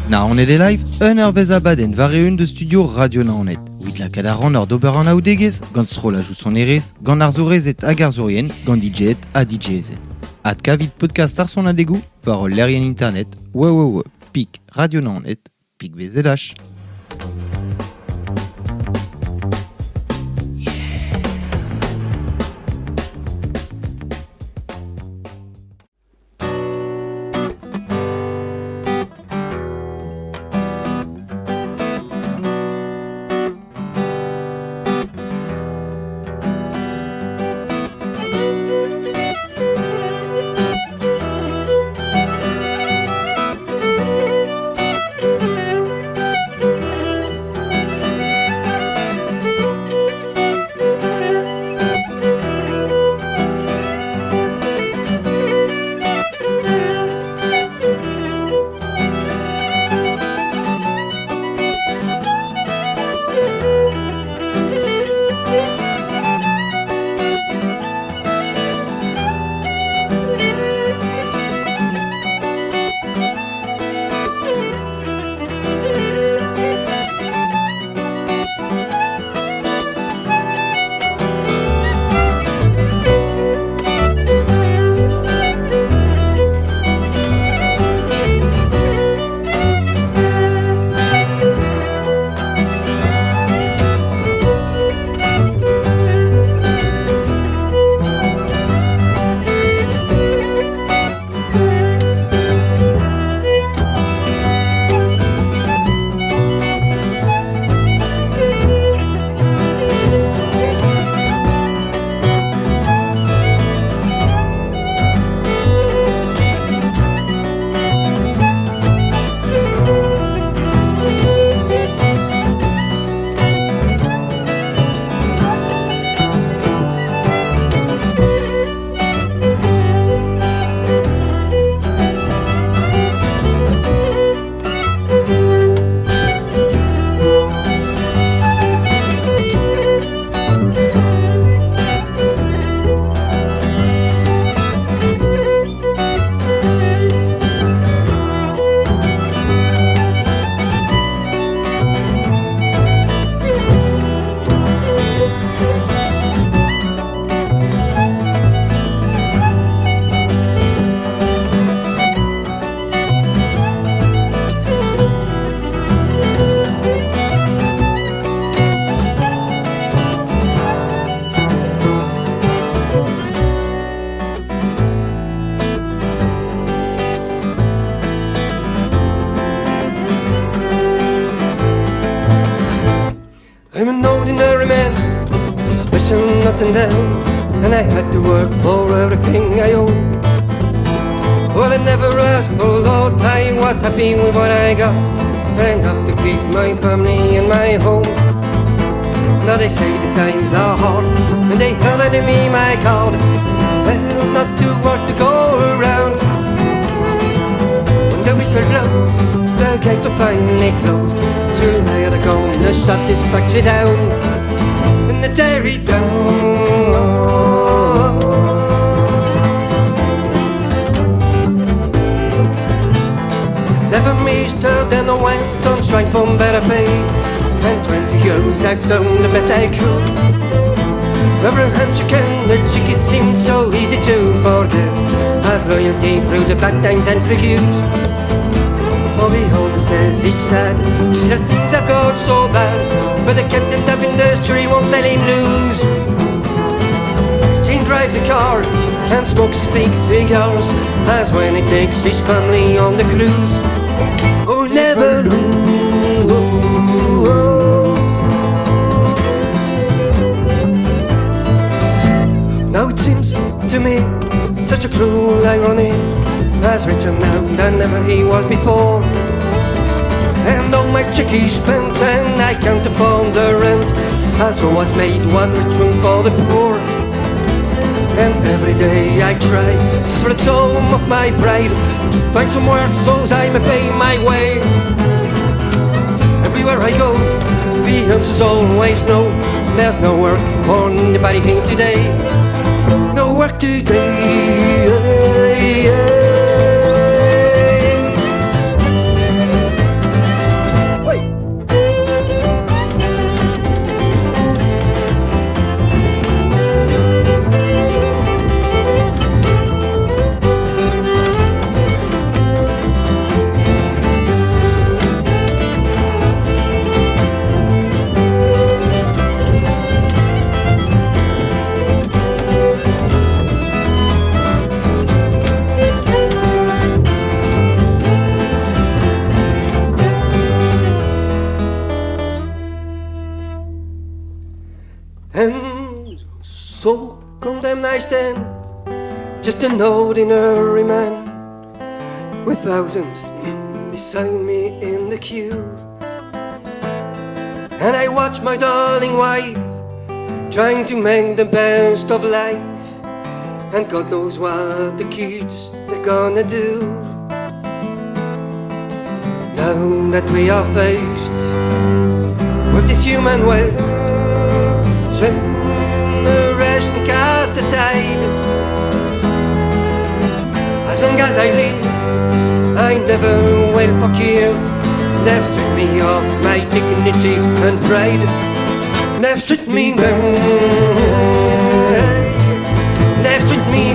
Naoned live, un eurvezh abadenn va reun de studio Radio Naoned. Ouid la kadaran ur d'ober an aoudegez, gant strolajou son erez, gant ar zourezet hag ar zourien, gant DJet a DJezet. Ad kavit podcast ar son adegou, varol lerien internet, pik Radio Naoned, pik VZH. And down, and I had to work for everything I own. Well, I never asked for a lot, I was happy with what I got, and have to keep my family and my home. Now they say the times are hard, and they handed me my card. There's not too much to go around. When the whistle blows, the gates are finally closed. Tonight I'm gonna shut this factory down. And the dairy down. Never missed her, then I went on strike for better pay. And 20 years I've done the best I could. Every hand you can, the chicken seems so easy to forget. As loyalty through the bad times and through good. Bobby Holmes says he's sad, just that things have got so bad. But the captain of industry won't let him lose. Steen drives a car and smokes big cigars, as when he takes his family on the cruise. Oh, never know. Now it seems to me such a cruel irony, as richer now than ever he was before. And all my chickies spent, and I can't afford the rent, as I was made one rich room for the poor. And every day I try to spread some of my pride, to find some work so I may pay my way. Everywhere I go, the answers always no. There's no work for anybody here today. No work today. I stand, just an ordinary man, with thousands beside me in the queue. And I watch my darling wife trying to make the best of life, and God knows what the kids they're gonna do. Now that we are faced with this human waste, generation cast aside, as long as I live, I never will forgive. They've stripped me of my dignity and pride. They've stripped me, they've stripped me,